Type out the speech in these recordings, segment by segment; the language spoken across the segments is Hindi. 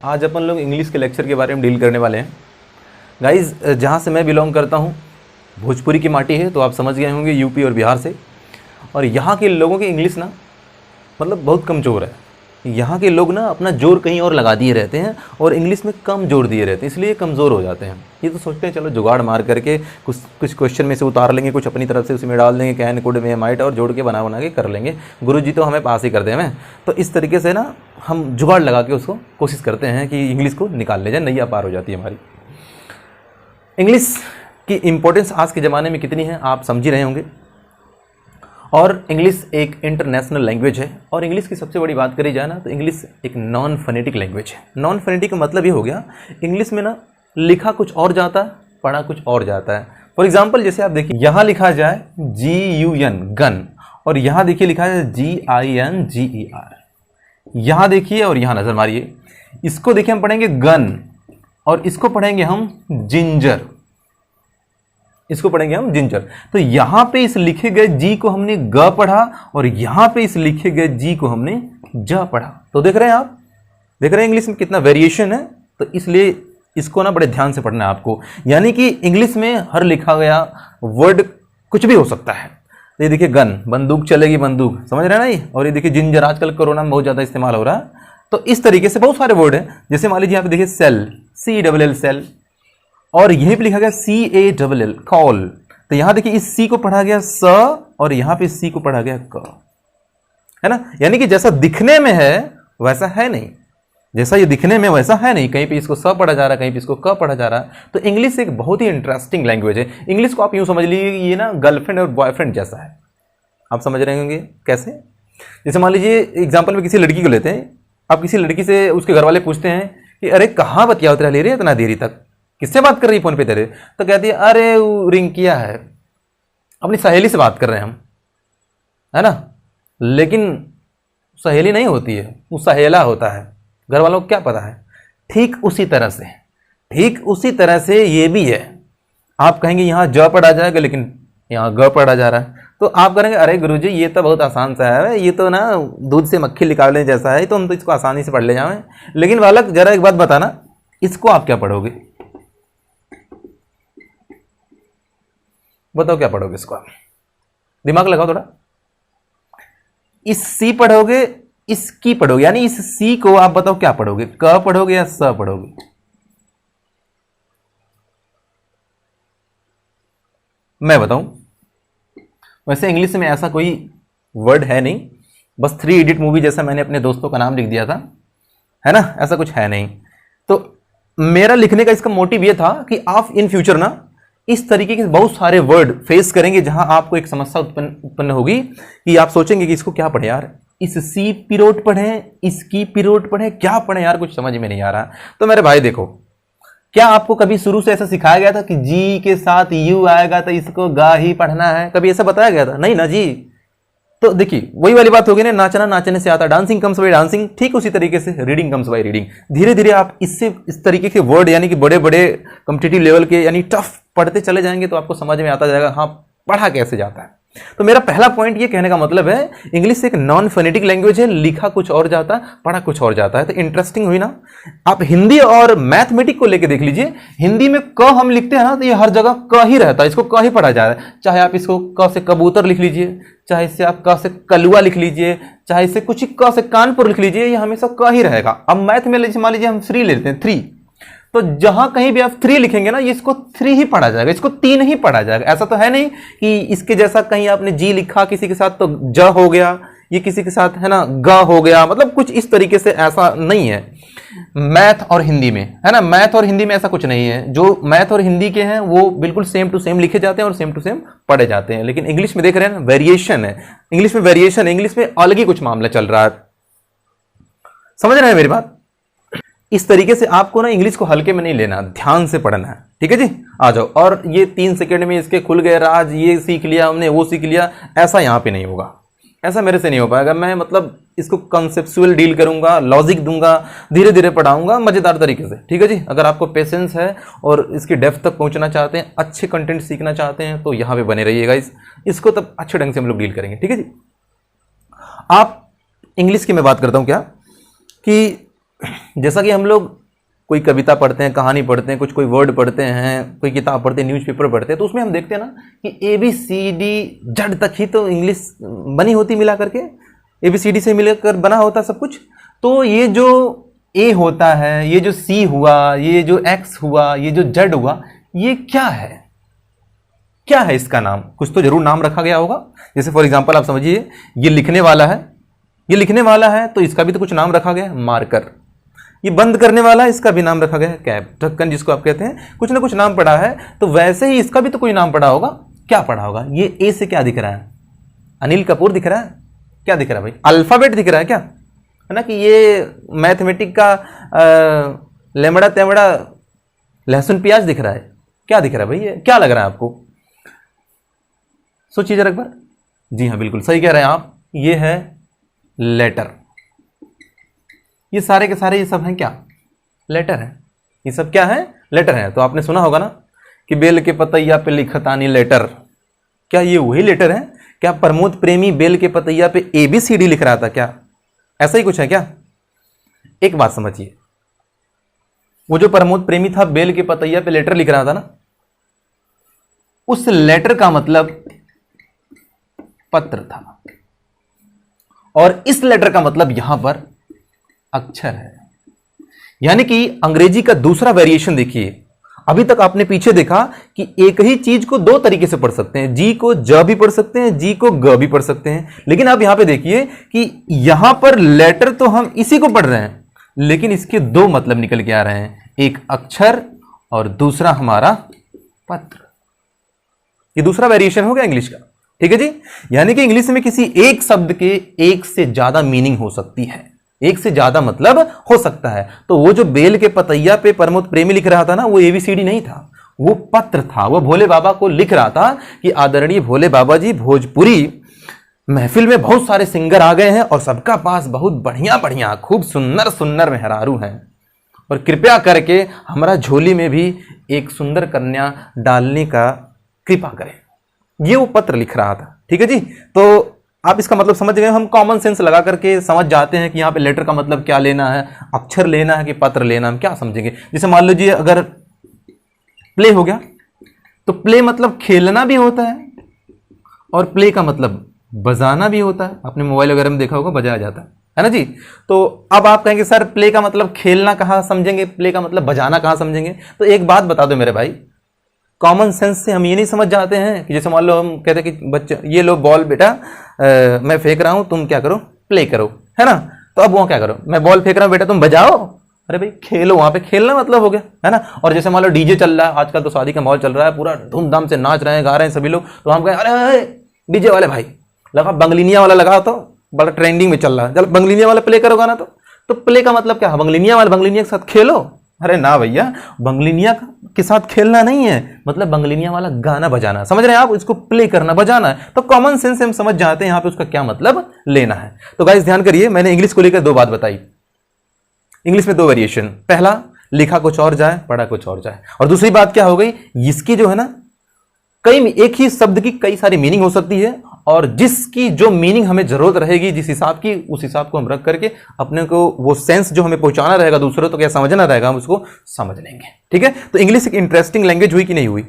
आज अपन लोग इंग्लिश के लेक्चर के बारे में डील करने वाले हैं। गाइज, जहाँ से मैं बिलोंग करता हूँ भोजपुरी की माटी है, तो आप समझ गए होंगे यूपी और बिहार से। और यहाँ के लोगों की इंग्लिश ना मतलब बहुत कमज़ोर है। यहाँ के लोग ना अपना जोर कहीं और लगा दिए रहते हैं और इंग्लिश में कम जोर दिए रहते हैं, इसलिए कमज़ोर हो जाते हैं। ये तो सोचते हैं चलो जुगाड़ मार करके कुछ क्वेश्चन में से उतार लेंगे, कुछ अपनी तरफ से उसमें डाल देंगे, कैन कुड में माइट और जोड़ के बना के कर लेंगे, गुरुजी तो हमें पास ही कर दें हमें। तो इस तरीके से ना हम जुगाड़ लगा के उसको कोशिश करते हैं कि इंग्लिश को निकाल ले जाए, नैया पार हो जाती है हमारी। इंग्लिश की इम्पोर्टेंस आज के ज़माने में कितनी है आप समझ ही रहे होंगे। और इंग्लिश एक इंटरनेशनल लैंग्वेज है। और इंग्लिश की सबसे बड़ी बात करी जाए ना तो इंग्लिश एक नॉन फोनेटिक लैंग्वेज है। नॉन फोनेटिक का मतलब ये हो गया, इंग्लिश में ना लिखा कुछ और जाता है, पढ़ा कुछ और जाता है। फॉर एग्जाम्पल जैसे आप देखिए, यहाँ लिखा जाए GUN गन, और यहाँ देखिए लिखा है GINGER। यहाँ देखिए और यहाँ नजर मारिए, इसको देखिए हम पढ़ेंगे गन और इसको पढ़ेंगे हम जिंजर, इसको पढ़ेंगे हम जिंजर। तो यहाँ पे इस लिखे गए जी को हमने ग पढ़ा और यहाँ पे इस लिखे गए जी को हमने ज पढ़ा। तो देख रहे हैं आप, देख रहे हैं इंग्लिश में कितना वेरिएशन है। तो इसलिए इसको ना बड़े ध्यान से पढ़ना है आपको। यानी कि इंग्लिश में हर लिखा गया वर्ड कुछ भी हो सकता है। तो ये देखिए गन, बंदूक चलेगी बंदूक, समझ रहे हैं ना ये। और ये देखिए जिंजर, आजकल कोरोना में बहुत ज़्यादा इस्तेमाल हो रहा है। तो इस तरीके से बहुत सारे वर्ड हैं। जैसे मान लीजिए आप देखिए सेल, CLL सेल, और यहीं पे लिखा गया CALL कॉल। तो यहां देखिए इस C को पढ़ा गया स और यहां पे C को पढ़ा गया क, है ना। यानी कि जैसा दिखने में है वैसा है नहीं, जैसा ये दिखने में वैसा है नहीं। कहीं पे इसको स पढ़ा जा रहा है, कहीं पे इसको क पढ़ा जा रहा है। तो इंग्लिश एक बहुत ही इंटरेस्टिंग लैंग्वेज है। इंग्लिश को आप यूं समझ लीजिए ये ना गर्लफ्रेंड और बॉयफ्रेंड जैसा है। आप समझ रहे होंगे कैसे। जैसे मान लीजिए एग्जाम्पल में किसी लड़की को लेते हैं, आप किसी लड़की से उसके घर वाले पूछते हैं कि अरे कहाँ बतिया उतरा ले रही है इतना देरी तक, किससे बात कर रही है फोन पे तेरे। तो कहती है अरे वो रिंग किया है, अपनी सहेली से बात कर रहे हैं हम, है ना। लेकिन सहेली नहीं होती है, वो सहेला होता है। घर वालों को क्या पता है। ठीक उसी तरह से ये भी है। आप कहेंगे यहाँ ज पढ़ा जाएगा लेकिन यहाँ ग पढ़ा जा रहा है। तो आप करेंगे अरे गुरुजी ये तो बहुत आसान सा है, ये तो ना दूध से मक्खी निकालने जैसा है, तो हम तो इसको आसानी से पढ़ ले जाएं। लेकिन बालक जरा एक बात बताना, इसको आप क्या पढ़ोगे, बताओ क्या पढ़ोगे इसको आप, दिमाग लगाओ थोड़ा। इस सी पढ़ोगे, इसकी पढ़ोगे, यानी इस सी को आप बताओ क्या पढ़ोगे, क पढ़ोगे या स पढ़ोगे। मैं बताऊं, वैसे इंग्लिश में ऐसा कोई वर्ड है नहीं, बस 3 इडियट मूवी जैसा मैंने अपने दोस्तों का नाम लिख दिया था, है ना। ऐसा कुछ है नहीं। तो मेरा लिखने का इसका मोटिव ये था कि आप इन फ्यूचर ना इस तरीके के बहुत सारे वर्ड फेस करेंगे जहां आपको एक समस्या उत्पन्न होगी कि आप सोचेंगे कि इसको क्या पढ़े यार, इस सी पिरोट पढ़े, इसकी पिरोट पढ़े, क्या पढ़े यार, कुछ समझ में नहीं आ रहा। तो मेरे भाई देखो, क्या आपको कभी शुरू से ऐसा सिखाया गया था कि जी के साथ यू आएगा तो इसको गा ही पढ़ना है, कभी ऐसा बताया गया था? नहीं ना जी। तो देखिए वही वाली बात होगी ना, नाचना नाचने से आता, डांसिंग कम्स बाय डांसिंग। ठीक उसी तरीके से रीडिंग कम्स बाय रीडिंग। धीरे धीरे आप इससे इस तरीके के वर्ड यानी कि बड़े बड़े कॉम्पिटिटिव लेवल के यानी टफ पढ़ते चले जाएंगे तो आपको समझ में आता जाएगा हाँ पढ़ा कैसे जाता है। तो मेरा पहला पॉइंट ये कहने का मतलब है, इंग्लिश एक नॉन फोनेटिक लैंग्वेज है, लिखा कुछ और जाता है, पढ़ा कुछ और जाता है। तो इंटरेस्टिंग हुई ना। आप हिंदी और मैथमेटिक को लेके देख लीजिए, हिंदी में क हम लिखते हैं ना तो ये हर जगह क ही रहता है, इसको क ही पढ़ा जा रहा है। चाहे आप इसको क से कबूतर लिख लीजिए, चाहे इससे आप क से कलुआ लिख लीजिए, चाहे इससे कुछ क से कानपुर लिख लीजिए, ये हमेशा क ही रहेगा। अब मैथ में मान लीजिए हम 3 ले लेते हैं, 3, तो जहां कहीं भी आप 3 लिखेंगे ना, ये इसको 3 ही पढ़ा जाएगा, इसको 3 ही पढ़ा जाएगा। ऐसा तो है नहीं कि इसके जैसा कहीं आपने जी लिखा किसी के साथ तो ज हो गया, ये किसी के साथ है ना ग हो गया, मतलब कुछ इस तरीके से ऐसा नहीं है। मैथ और हिंदी में, है ना, मैथ और हिंदी में ऐसा कुछ नहीं है। जो मैथ और हिंदी के हैं वो बिल्कुल सेम टू सेम लिखे जाते हैं और सेम टू सेम पढ़े जाते हैं। लेकिन इंग्लिश में देख रहे हैं ना, वेरिएशन है। इंग्लिश में वेरिएशन है, इंग्लिश में अलग ही कुछ मामला चल रहा है। समझ रहे हैं मेरी बात। इस तरीके से आपको ना इंग्लिश को हल्के में नहीं लेना, ध्यान से पढ़ना है। ठीक है जी, आ जाओ। और ये 3 सेकंड में इसके खुल गए राज, ये सीख लिया हमने, वो सीख लिया, ऐसा यहाँ पे नहीं होगा। ऐसा मेरे से नहीं हो पाएगा। मैं मतलब इसको कंसेप्चुअल डील करूंगा, लॉजिक दूंगा, धीरे धीरे पढ़ाऊंगा मजेदार तरीके से। ठीक है जी। अगर आपको पेशेंस है और इसकी डेप्थ तक पहुंचना चाहते हैं, अच्छे कंटेंट सीखना चाहते हैं, तो यहाँ पे बने रहिएगा। इसको तब अच्छे ढंग से हम लोग डील करेंगे। ठीक है जी। आप इंग्लिश की मैं बात करता हूँ क्या कि जैसा कि हम लोग कोई कविता पढ़ते हैं, कहानी पढ़ते हैं, कोई वर्ड पढ़ते हैं, कोई किताब पढ़ते हैं, न्यूज़पेपर पढ़ते हैं, तो उसमें हम देखते हैं ना कि ABCD जड़ तक ही तो इंग्लिश बनी होती मिला करके, ABCD से मिलकर बना होता सब कुछ। तो ये जो A होता है, ये जो C हुआ, ये जो X हुआ, ये जो Z हुआ, ये क्या है? क्या है इसका नाम? कुछ तो जरूर नाम रखा गया होगा। जैसे फॉर एग्जांपल आप समझिए, ये लिखने वाला है, ये लिखने वाला है तो इसका भी तो कुछ नाम रखा गया है, मार्कर। ये बंद करने वाला है, इसका भी नाम रखा गया है, कैप, ढक्कन जिसको आप कहते हैं, कुछ ना कुछ नाम पड़ा है। तो वैसे ही इसका भी तो कोई नाम पड़ा होगा। क्या पड़ा होगा? ये ए से क्या दिख रहा है? अनिल कपूर दिख रहा है? क्या दिख रहा है भाई? अल्फाबेट दिख रहा है क्या? है ना कि ये मैथमेटिक का लेमड़ा तेमड़ा लहसुन प्याज दिख रहा है? क्या दिख रहा है भाई? ये क्या लग रहा है आपको? सोचिए जरा एक बार। जी हाँ, बिल्कुल सही कह रहे हैं आप। ये है लेटर। ये सारे के सारे ये सब हैं क्या? लेटर है। ये सब क्या है? लेटर है। तो आपने सुना होगा ना कि बेल के पतैया पे लिखतानी लेटर। क्या ये वही लेटर है? क्या प्रमोद प्रेमी बेल के पतैया पे ABCD लिख रहा था क्या? ऐसा ही कुछ है क्या? एक बात समझिए, वो जो प्रमोद प्रेमी था बेल के पतैया पे लेटर लिख रहा था ना, उस लेटर का मतलब पत्र था, और इस लेटर का मतलब यहां पर अक्षर है। यानी कि अंग्रेजी का दूसरा वेरिएशन देखिए। अभी तक आपने पीछे देखा कि एक ही चीज को दो तरीके से पढ़ सकते हैं, जी को ज भी पढ़ सकते हैं, जी को ग भी पढ़ सकते हैं। लेकिन अब यहां पे देखिए कि यहां पर लेटर तो हम इसी को पढ़ रहे हैं, लेकिन इसके दो मतलब निकल के आ रहे हैं, एक अक्षर और दूसरा हमारा पत्र। ये दूसरा वेरिएशन हो गया इंग्लिश का। ठीक है जी। यानी कि इंग्लिश में किसी एक शब्द के एक से ज्यादा मीनिंग हो सकती है, एक से ज्यादा मतलब हो सकता है। तो वो जो बेल के पतैया पे प्रमोद प्रेमी लिख रहा था ना, वो ABCD नहीं था, वो पत्र था। वो भोले बाबा को लिख रहा था कि आदरणीय भोले बाबा जी, भोजपुरी महफिल में बहुत सारे सिंगर आ गए हैं और सबका पास बहुत बढ़िया बढ़िया खूब सुंदर सुंदर मेहरारू हैं, और कृपया करके हमारा झोली में भी एक सुंदर कन्या डालने का कृपा करें। ये वो पत्र लिख रहा था। ठीक है जी। तो आप इसका मतलब समझ गए। हम कॉमन सेंस लगा करके समझ जाते हैं कि यहाँ पे लेटर का मतलब क्या लेना है, अक्षर लेना है कि पत्र लेना है, हम क्या समझेंगे। जैसे मान लीजिए अगर प्ले हो गया, तो प्ले मतलब खेलना भी होता है, और प्ले का मतलब बजाना भी होता है। आपने मोबाइल वगैरह में देखा होगा, बजाया जाता है ना जी। तो अब आप कहेंगे सर प्ले का मतलब खेलना कहाँ समझेंगे, प्ले का मतलब बजाना कहाँ समझेंगे। तो एक बात बता दो मेरे भाई, कॉमन सेंस से हम ये नहीं समझ जाते हैं कि जैसे मान लो हम कहते हैं कि बच्चे ये लो बॉल बेटा, मैं फेंक रहा हूं, तुम क्या करो, प्ले करो, है ना। तो अब वहां क्या करो, मैं बॉल फेंक रहा हूं बेटा तुम बजाओ। अरे भाई खेलो, वहां पे खेलना मतलब हो गया, है ना। और जैसे मान लो डीजे चल रहा है, आजकल तो शादी का माहौल चल रहा है, पूरा धूमधाम से नाच रहे हैं, गा रहे हैं सभी लोग, तो हम कहें अरे डीजे वाले भाई लगा बंगलिनिया वाला लगाओ, तो बड़ा ट्रेंडिंग में चल रहा है, चल बंगलिनिया वाला प्ले करो गाना। तो प्ले का मतलब क्या है, बंगलिनिया वाले बंगलिनिया के साथ खेलो। अरे ना भैया, बंगलिनिया के साथ खेलना नहीं है, मतलब बंगलिनिया वाला गाना बजाना, समझ रहे हैं आप, इसको प्ले करना बजाना है। तो कॉमन सेंस से हम समझ जाते हैं यहाँ पे उसका क्या मतलब लेना है। तो गाइस ध्यान करिए, मैंने इंग्लिश को लेकर दो बात बताई। इंग्लिश में दो वेरिएशन, पहला लिखा कुछ और जाए, पढ़ा कुछ और जाए, और दूसरी बात क्या हो गई, इसकी जो है ना कई एक ही शब्द की कई सारी मीनिंग हो सकती है, और जिसकी जो मीनिंग हमें जरूरत रहेगी जिस हिसाब की, उस हिसाब को हम रख करके अपने को वो सेंस जो हमें पहुंचाना रहेगा दूसरों तो क्या समझना रहेगा, हम उसको समझ लेंगे। ठीक है। तो इंग्लिश एक इंटरेस्टिंग लैंग्वेज हुई कि नहीं हुई,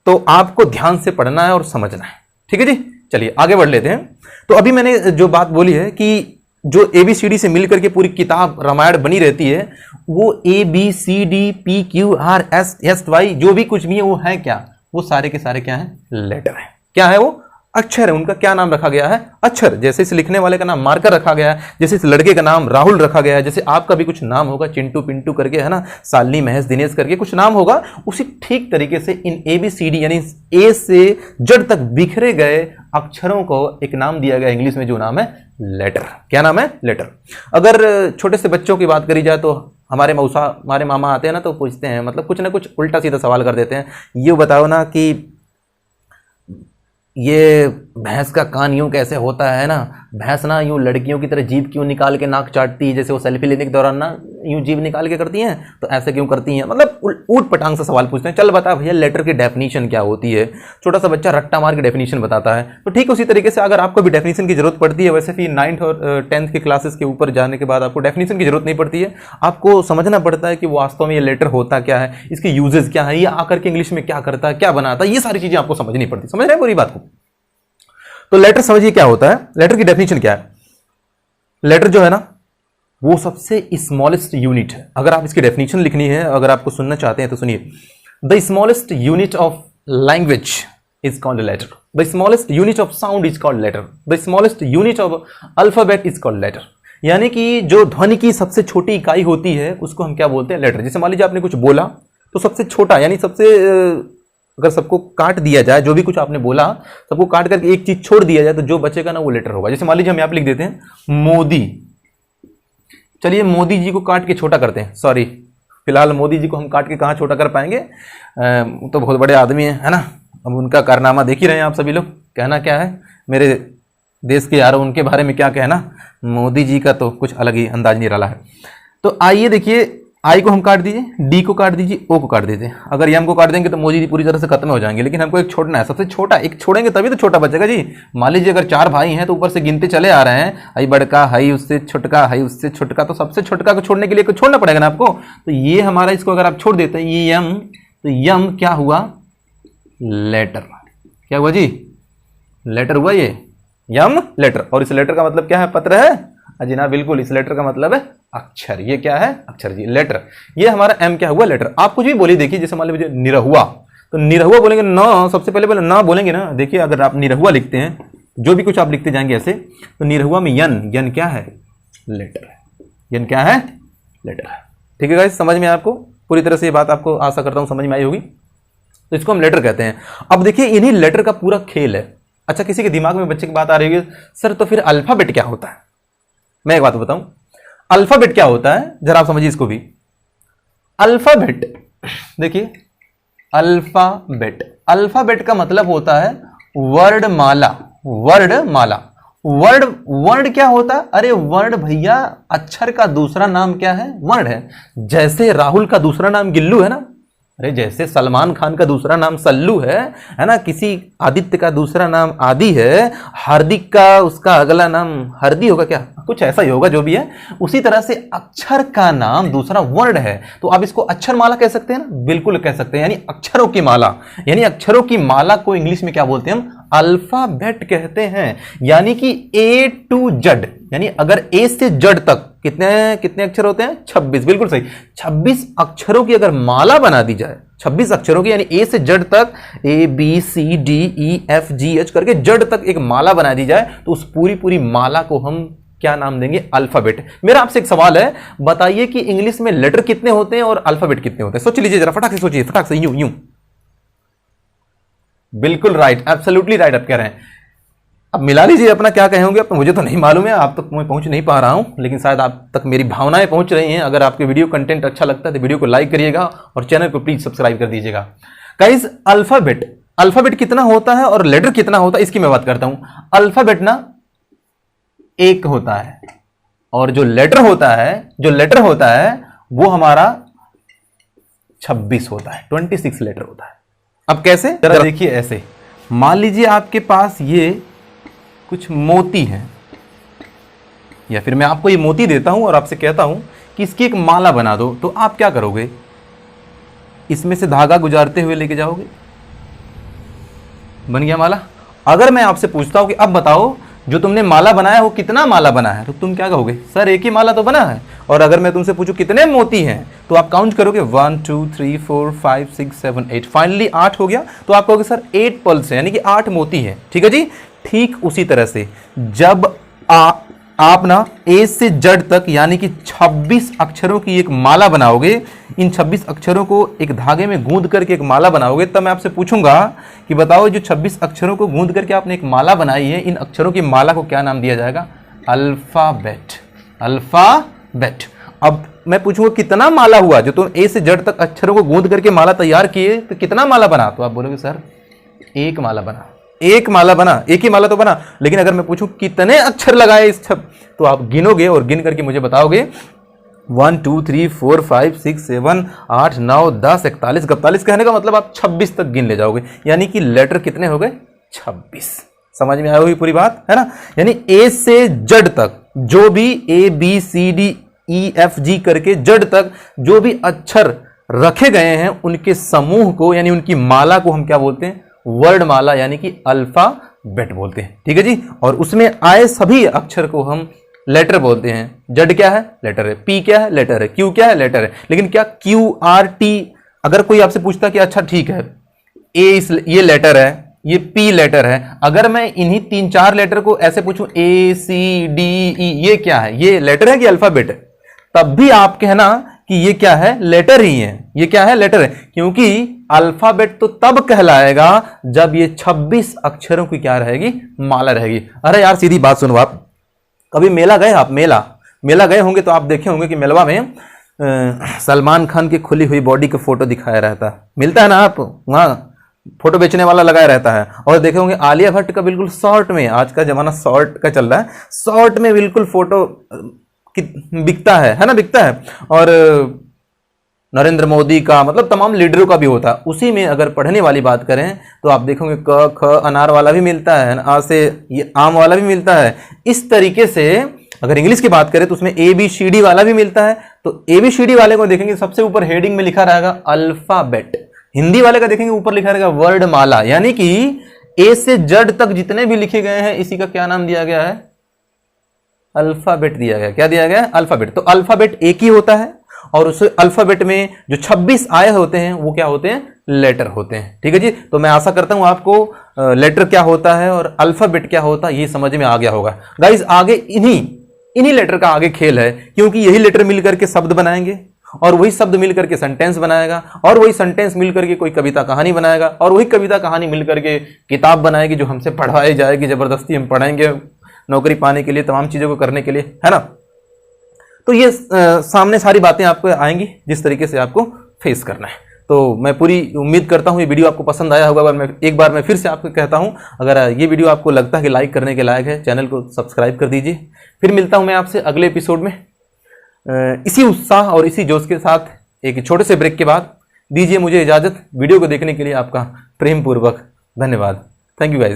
तो आपको ध्यान से पढ़ना है और समझना है। ठीक है जी। चलिए आगे बढ़ लेते हैं। तो अभी मैंने जो बात बोली है कि जो ABCD से मिलकर के पूरी किताब रामायण बनी रहती है, वो ABCDPQRSSY जो भी कुछ भी है वो है क्या, वो सारे के सारे क्या है, लेटर है। क्या है वो, अक्षर है। उनका क्या नाम रखा गया है, अक्षर। जैसे इस लिखने वाले का नाम मार्कर रखा गया है, जैसे इस लड़के का नाम राहुल रखा गया है, जैसे आपका भी कुछ नाम होगा चिंटू पिंटू करके, है ना, शालिनी महेश दिनेश करके कुछ नाम होगा, उसी ठीक तरीके से इन ABCD यानी ए से जेड तक बिखरे गए अक्षरों को एक नाम दिया गया इंग्लिश में, जो नाम है लेटर। क्या नाम है, लेटर। अगर छोटे से बच्चों की बात करी जाए तो हमारे मौसा हमारे मामा आते हैं ना, तो पूछते हैं, मतलब कुछ ना कुछ उल्टा सीधा सवाल कर देते हैं, ये बताओ ना कि ये भैंस का कान यूं कैसे होता है ना, भैंस ना यूं लड़कियों की तरह जीभ क्यों निकाल के नाक चाटती है, जैसे वो सेल्फी लेने के दौरान ना यूं जीभ निकाल के करती हैं, तो ऐसे क्यों करती हैं, मतलब ऊट पटांग से सवाल पूछते हैं। चल बता भैया लेटर की डेफिनेशन क्या होती है, छोटा सा बच्चा रट्टा मार के डेफिनेशन बताता है। तो ठीक उसी तरीके से अगर आपको भी डेफिनेशन की जरूरत पड़ती है, वैसे भी 9th और 10th के क्लासेस के ऊपर जाने के बाद आपको डेफिनेशन की जरूरत नहीं पड़ती है, आपको समझना पड़ता है कि वास्तव में ये लेटर होता क्या है, इसके यूजेस क्या है, ये आकर के इंग्लिश में क्या करता है, क्या बनाता है, ये सारी चीजें आपको समझनी पड़ती है। समझ रहे हैं पूरी बात को? तो लेटर समझिए क्या होता है, लेटर की डेफिनेशन क्या है। लेटर जो है ना वो सबसे स्मॉलेस्ट यूनिट है। अगर आप इसकी डेफिनेशन लिखनी है, अगर आपको सुनना चाहते हैं तो सुनिए। The smallest unit of language is called letter, the smallest unit of sound is called letter, the smallest unit of alphabet is called letter. यानी कि जो ध्वनि की सबसे छोटी इकाई होती है उसको हम क्या बोलते हैं, लेटर। जैसे मान लीजिए आपने कुछ बोला तो सबसे छोटा यानी सबसे अगर सबको काट दिया जाए, जो भी कुछ आपने बोला सबको काट करके एक चीज छोड़ दिया जाए तो जो बचेगा ना वो लेटर होगा। जैसे मान लीजिए हम यहाँ पे लिख देते हैं मोदी, चलिए मोदी जी को काट के छोटा करते हैं, सॉरी फिलहाल मोदी जी को हम काट के कहाँ छोटा कर पाएंगे, तो बहुत बड़े आदमी है ना। अब उनका कारनामा देख ही रहे हैं आप सभी लोग, कहना क्या है मेरे देश के यारों, उनके बारे में क्या कहना, मोदी जी का तो कुछ अलग ही अंदाज नहीं रहा है। तो आइए देखिए, आई को हम काट दीजिए, डी को काट दीजिए, ओ को काट दीजिए। अगर एम को काट देंगे तो मोदी जी पूरी तरह से खत्म हो जाएंगे, लेकिन हमको एक छोड़ना है, सबसे छोटा एक छोड़ेंगे तभी तो छोटा बचेगा जी। मान लीजिए अगर 4 भाई हैं तो ऊपर से गिनते चले आ रहे हैं, हई बड़का, हई उससे छोटका, हई उससे छोटका, तो सबसे छोटका को छोड़ने के लिए कुछ छोड़ना पड़ेगा ना आपको। तो ये हमारा, इसको अगर आप छोड़ देते हैं ये यम, तो यम क्या हुआ, लेटर। क्या हुआ जी, लेटर हुआ ये यम, लेटर। और इस लेटर का मतलब क्या है, पत्र है जी ना, बिल्कुल। इस लेटर का मतलब है अक्षर। ये क्या है, अक्षर जी, लेटर। ये हमारा एम क्या हुआ, लेटर। आप कुछ भी बोलिए, देखिए जैसे मान लीजिए निरहुआ, तो निरहुआ बोलेंगे ना, सबसे पहले ना बोलेंगे ना। देखिए अगर आप निरहुआ लिखते हैं, जो भी कुछ आप लिखते जाएंगे ऐसे, तो निरहुआ में यन, यन क्या है, लेटर है। यन क्या है, लेटर है। ठीक है गाइस, समझ में आपको पूरी तरह से ये बात, आपको आशा करता हूं समझ में आई होगी। तो इसको हम लेटर कहते हैं। अब देखिए इन्हीं लेटर का पूरा खेल है। अच्छा, किसी के दिमाग में बच्चे की बात आ रही है, सर तो फिर अल्फाबेट क्या होता है। मैं एक बात बताऊं, अल्फाबेट क्या होता है, जरा आप समझिए इसको भी। अल्फाबेट, देखिए अल्फाबेट, अल्फाबेट का मतलब होता है वर्णमाला। वर्णमाला, वर्ड, वर्ड क्या होता है, अरे वर्ड भैया अक्षर का दूसरा नाम क्या है, वर्ण है। जैसे राहुल का दूसरा नाम गिल्लू है ना, अरे जैसे सलमान खान का दूसरा नाम सल्लू है ना, किसी आदित्य का दूसरा नाम आदि है, हार्दिक का उसका अगला नाम हरदी होगा क्या, कुछ ऐसा ही होगा जो भी है। उसी तरह से अक्षर का नाम दूसरा वर्ण है, तो आप इसको अक्षर माला कह सकते हैं ना, बिल्कुल कह सकते हैं। यानी अक्षरों की माला, यानी अक्षरों की माला को इंग्लिश में क्या बोलते हैं हम, अल्फाबेट कहते हैं। यानी कि ए टू जेड, यानी अगर ए से जेड तक कितने कितने अक्षर होते हैं, 26, बिल्कुल सही। 26 अक्षरों की अगर माला बना दी जाए, 26 अक्षरों की, यानी ए से जेड तक, A B C D E F G H करके जेड तक एक माला बना दी जाए, तो उस पूरी पूरी माला को हम क्या नाम देंगे, अल्फाबेट। मेरा आपसे एक सवाल है, बताइए कि इंग्लिश में लेटर कितने होते हैं और अल्फाबेट कितने होते हैं। सोच लीजिए जरा, फटाक से सोचिए, फटाक से, यूं यूं। बिल्कुल राइट, एब्सोल्युटली राइट आप कह रहे हैं। अब मिला लीजिए अपना, क्या कहे होंगे, मुझे तो नहीं मालूम है, आप तक मैं पहुंच नहीं पा रहा हूं, लेकिन शायद आप तक मेरी भावनाएं पहुंच रही हैं। अगर आपके वीडियो कंटेंट अच्छा लगता है तो वीडियो को लाइक करिएगा और चैनल को प्लीज सब्सक्राइब कर दीजिएगा। गाइस, अल्फाबेट, अल्फाबेट कितना होता है और लेटर कितना होता है, इसकी मैं बात करता हूं। अल्फाबेट ना 1 होता है, और जो लेटर होता है, जो लेटर होता है वो हमारा 26 होता है, 26 लेटर होता है। अब कैसे, जरा देखिए ऐसे। मान लीजिए आपके पास ये कुछ मोती हैं, या फिर मैं आपको ये मोती देता हूं और आपसे कहता हूं कि इसकी एक माला बना दो, तो आप क्या करोगे, इसमें से धागा गुजारते हुए लेके जाओगे, बन गया माला। अगर मैं आपसे पूछता हूं कि अब बताओ जो तुमने माला बनाया वो कितना माला बना है, तो तुम क्या कहोगे, सर एक ही माला तो बना है। और अगर मैं तुमसे पूछूं कितने मोती हैं, तो आप काउंट करोगे 1 2 3 4 5 6 7 8, फाइनली 8 हो गया, तो आप कहोगे सर 8 पल्स है, यानी कि 8 मोती है। ठीक है जी। ठीक उसी तरह से जब आप ना ए से जेड तक यानी कि 26 अक्षरों की एक माला बनाओगे, इन 26 अक्षरों को एक धागे में गूंद करके एक माला बनाओगे, तब मैं आपसे पूछूंगा कि बताओ जो 26 अक्षरों को गूंद करके आपने एक माला बनाई है, इन अक्षरों की माला को क्या नाम दिया जाएगा, अल्फाबेट। अल्फाबेट। अब मैं पूछूंगा कितना माला हुआ, जो तुम ए से जेड तक अक्षरों को गूंद करके माला तैयार किए, तो कितना माला बना, तो आप बोलोगे सर 1 माला बना। 1 माला बना, 1 ही माला तो बना। लेकिन अगर मैं पूछूं कितने अक्षर लगाए इस छब, तो आप गिनोगे और गिन करके मुझे बताओगे 1 2 3 4 5 6 7 8 9 10 41 41 कहने का मतलब आप 26 तक गिन ले जाओगे, यानी कि लेटर कितने हो गए? 26। समझ में आई हुई पूरी बात है ना? यानी ए से जेड तक जो भी ABCDEFG करके जेड तक जो भी अक्षर रखे गए हैं उनके समूह को यानी उनकी माला को हम क्या बोलते हैं? वर्ड माला, यानी कि अल्फाबेट बोलते हैं। ठीक है जी। और उसमें आए सभी अक्षर को हम लेटर बोलते हैं। जेड क्या है? लेटर है। पी क्या है? लेटर है। क्यू क्या है? लेटर है। लेकिन क्या QRT, अगर कोई आपसे पूछता कि अच्छा ठीक है ये लेटर है, ये P लेटर है, अगर मैं इन्हीं 3-4 लेटर को ऐसे पूछूं ACDE, ये क्या है? ये लेटर है कि अल्फाबेट है? तब भी आप कहना कि ये क्या है? लेटर ही है। ये क्या है? लेटर है। क्योंकि अल्फाबेट तो तब कहलाएगा जब ये 26 अक्षरों की क्या रहेगी? माला रहेगी। अरे यार सीधी बात सुनो आप, कभी मेला गए आप? मेला गए होंगे तो आप देखे होंगे कि मेलवा में सलमान खान की खुली हुई बॉडी का फोटो दिखाया रहता है, मिलता है ना? आप वहाँ फोटो बेचने वाला लगाया रहता है। और देखे होंगे आलिया भट्ट का बिल्कुल शॉर्ट में, आज का जमाना शॉर्ट का चल रहा है, शॉर्ट में बिल्कुल फोटो बिकता है ना? बिकता है। और नरेंद्र मोदी का, मतलब तमाम लीडरों का भी होता है। उसी में अगर पढ़ने वाली बात करें तो आप देखोगे क ख अनार वाला भी मिलता है, आ से ये आम वाला भी मिलता है। इस तरीके से अगर इंग्लिश की बात करें तो उसमें ABCD वाला भी मिलता है। तो ABCD वाले को देखेंगे सबसे ऊपर हेडिंग में लिखा रहेगा अल्फाबेट। हिंदी वाले का देखेंगे ऊपर लिखा रहेगा वर्ड माला, यानी कि A से Z तक जितने भी लिखे गए हैं इसी का क्या नाम दिया गया है? अल्फाबेट दिया गया। क्या दिया गया? अल्फाबेट। तो अल्फाबेट एक ही होता है और उस अल्फाबेट में जो 26 आए होते हैं वो क्या होते हैं? लेटर होते हैं। ठीक है जी। तो मैं आशा करता हूं आपको लेटर क्या होता है और अल्फाबेट क्या होता है ये समझ में आ गया होगा। गाइस आगे इन्हीं लेटर का आगे खेल है, क्योंकि यही लेटर मिलकर के शब्द बनाएंगे और वही शब्द मिलकर के सेंटेंस बनाएगा और वही सेंटेंस मिलकर के कोई कविता कहानी बनाएगा और वही कविता कहानी मिलकर के किताब बनाएगी जो हमसे पढ़वाई जाएगी, जबरदस्ती हम पढ़ेंगे नौकरी पाने के लिए, तमाम चीजों को करने के लिए, है ना? तो ये सामने सारी बातें आपको आएंगी जिस तरीके से आपको फेस करना है। तो मैं पूरी उम्मीद करता हूँ ये वीडियो आपको पसंद आया होगा। एक बार मैं फिर से आपको कहता हूँ, अगर ये वीडियो आपको लगता है कि लाइक करने के लायक है, चैनल को सब्सक्राइब कर दीजिए। फिर मिलता हूँ मैं आपसे अगले एपिसोड में इसी उत्साह और इसी जोश के साथ। एक छोटे से ब्रेक के बाद दीजिए मुझे इजाजत। वीडियो को देखने के लिए आपका प्रेम पूर्वक धन्यवाद। Thank you guys.